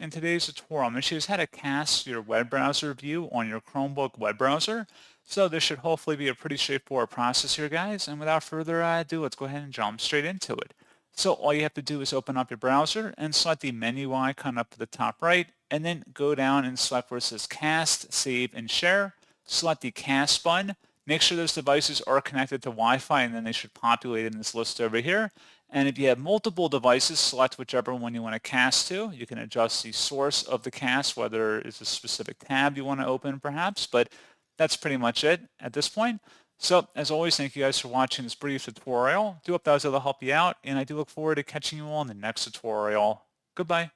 In today's tutorial, I'm going to show you how to cast your web browser view on your Chromebook web browser. So this should hopefully be a pretty straightforward process here, guys. And without further ado, let's go ahead and jump straight into it. So all you have to do is open up your browser and select the menu icon up at the top right, and then go down and select where it says Cast, Save, and Share. Select the Cast button. Make sure those devices are connected to Wi-Fi, and then they should populate in this list over here. And if you have multiple devices, select whichever one you want to cast to. You can adjust the source of the cast, whether it's a specific tab you want to open perhaps, but that's pretty much it at this point. So as always, thank you guys for watching this brief tutorial. I do hope that was able to help you out, and I do look forward to catching you all in the next tutorial. Goodbye.